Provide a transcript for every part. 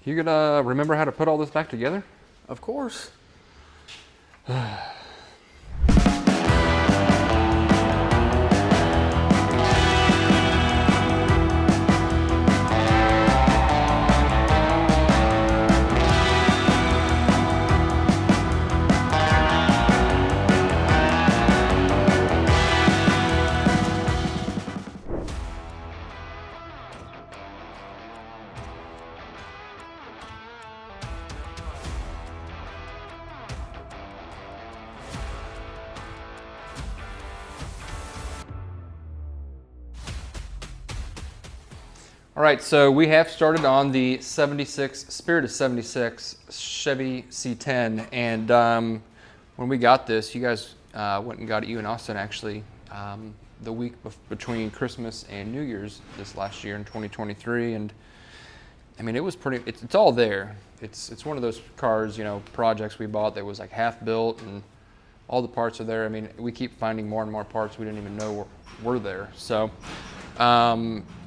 You gonna remember how to put all this back together? Of course. All right, so we have started on the Spirit of 76 Chevy C10, and when we got this, you guys went and got it, you and Austin actually, the week between Christmas and New Year's this last year in 2023, and I mean, it was pretty, it's all there. It's one of those cars, you know, projects we bought that was like half built and all the parts are there. I mean, we keep finding more and more parts we didn't even know were there. So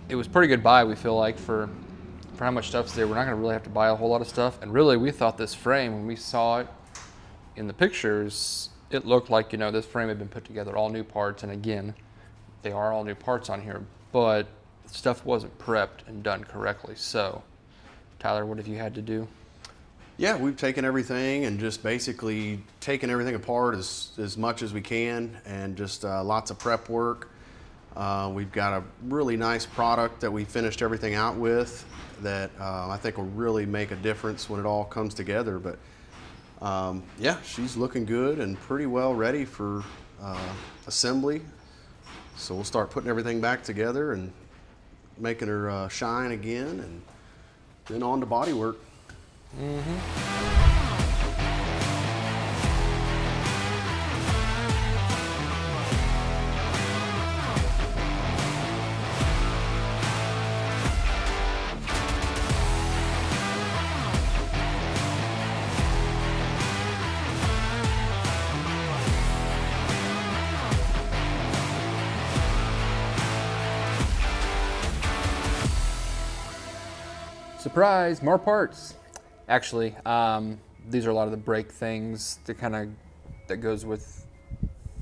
it was a pretty good buy, we feel like, for how much stuff's there. We're not gonna really have to buy a whole lot of stuff. And really, we thought this frame, when we saw it in the pictures, it looked like, you know, this frame had been put together, all new parts. And again, they are all new parts on here, but stuff wasn't prepped and done correctly. So, Tyler, what have you had to do? Yeah, we've taken everything and just basically taken everything apart as much as we can, and just lots of prep work. We've got a really nice product that we finished everything out with that I think will really make a difference when it all comes together. But yeah, she's looking good and pretty well ready for assembly. So we'll start putting everything back together and making her shine again, and then on to body work. Surprise, more parts. Actually, these are a lot of the brake things that goes with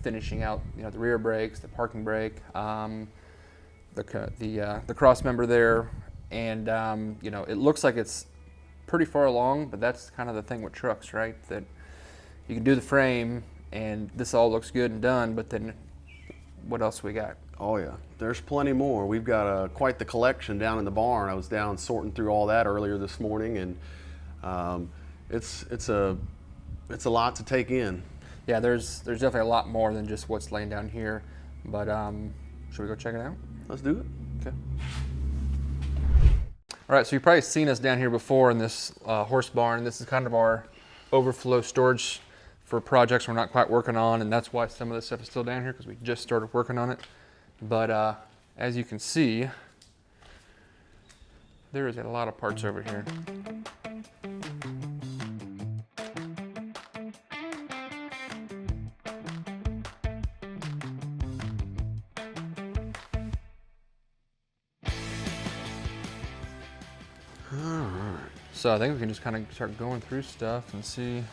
finishing out, you know, the rear brakes, the parking brake, the cross member there, and you know, it looks like it's pretty far along, but that's kind of the thing with trucks, right? That you can do the frame, and this all looks good and done, but then what else we got? Oh yeah, there's plenty more. We've got quite the collection down in the barn. I was down sorting through all that earlier this morning, and it's a lot to take in. Yeah, there's definitely a lot more than just what's laying down here, but should we go check it out? Let's do it. Okay. All right, so you've probably seen us down here before in this horse barn. This is kind of our overflow storage for projects we're not quite working on, and that's why some of this stuff is still down here, because we just started working on it. But as you can see, there is a lot of parts over here. Alright. So I think we can just kind of start going through stuff and see.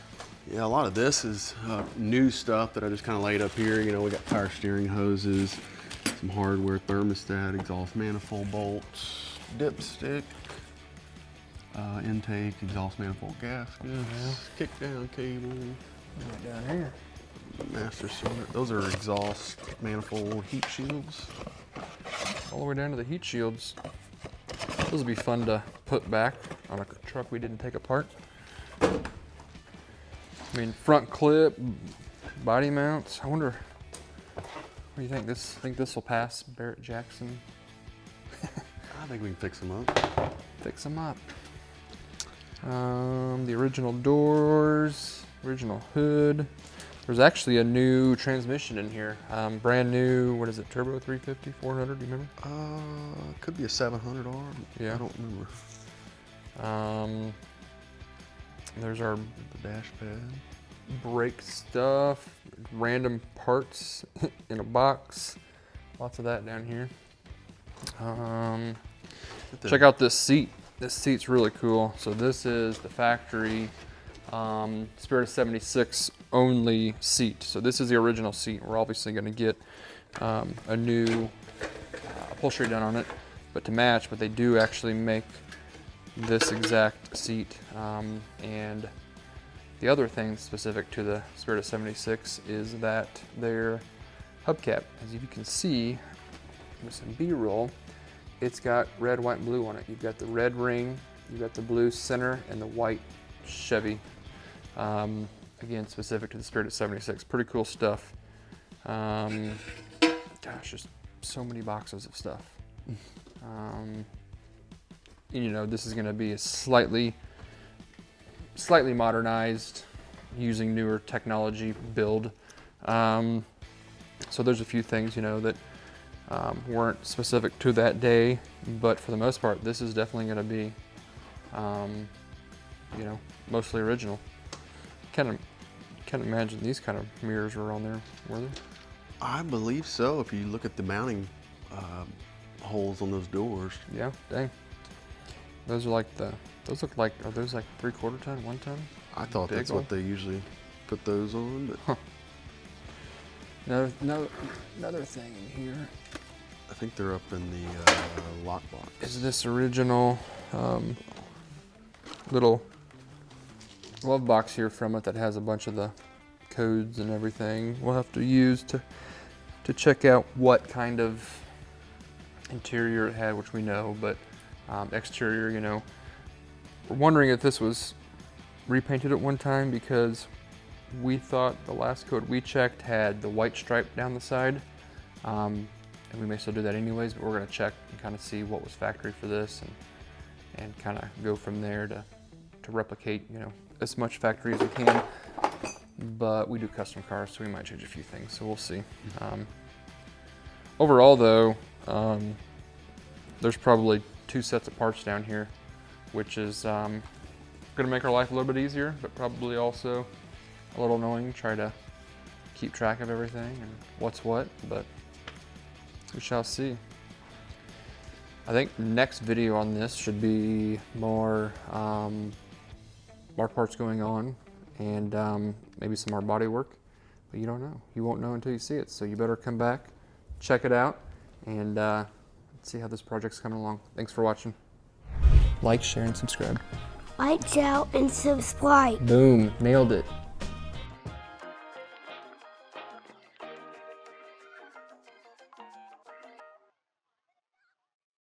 Yeah, a lot of this is new stuff that I just kind of laid up here. You know, we got power steering hoses, some hardware, thermostat, exhaust manifold bolts, dipstick, intake, exhaust manifold gaskets, kick down cable. Right down here. Master cylinder. Those are exhaust manifold heat shields. All the way down to the heat shields. Those would be fun to put back on a truck we didn't take apart. I mean, front clip, body mounts. I wonder, what do you think? Think this will pass Barrett Jackson? I think we can fix them up. Fix them up. The original doors, original hood. There's actually a new transmission in here. Brand new, what is it, turbo 350, 400, do you remember? Could be a 700R. Yeah. I don't remember. There's our dash pad. brake stuff, random parts in a box. Lots of that down here. Check out this seat. this seat's really cool. So this is the factory Spirit of 76 only seat. So this is the original seat. We're obviously going to get a new upholstery done on it, but to match, but they do actually make this exact seat. And the other thing specific to the Spirit of 76 is that their hubcap, as you can see, with some B-roll, it's got red, white, and blue on it. You've got the red ring, you've got the blue center, and the white Chevy. Again, specific to the Spirit of 76. Pretty cool stuff. Gosh, just so many boxes of stuff. You know, this is going to be a slightly modernized, using newer technology build. So there's a few things, you know, that weren't specific to that day, but for the most part, this is definitely going to be, you know, mostly original. Can't imagine these kind of mirrors were on there, were they? I believe so. If you look at the mounting holes on those doors. Yeah, dang. Those are like those look like, are those like 3/4 ton, 1 ton? I thought that's what they usually put those on, but Another thing in here. I think they're up in the lockbox. Is this original little glove box here from it that has a bunch of the codes and everything we'll have to use to check out what kind of interior it had, which we know, but exterior, you know. We're wondering if this was repainted at one time, because we thought the last code we checked had the white stripe down the side, and we may still do that anyways, but we're going to check and kind of see what was factory for this, and kind of go from there to replicate, you know, as much factory as we can. But we do custom cars, so we might change a few things, so we'll see. Overall though, there's probably 2 sets of parts down here, which is going to make our life a little bit easier, but probably also a little annoying. Try to keep track of everything and what's what, but we shall see. I think next video on this should be more parts going on, and maybe some more body work, but you don't know. You won't know until you see it, so you better come back, check it out, and see how this project's coming along. Thanks for watching. Like, share, and subscribe. Like, share, and subscribe. Boom, nailed it.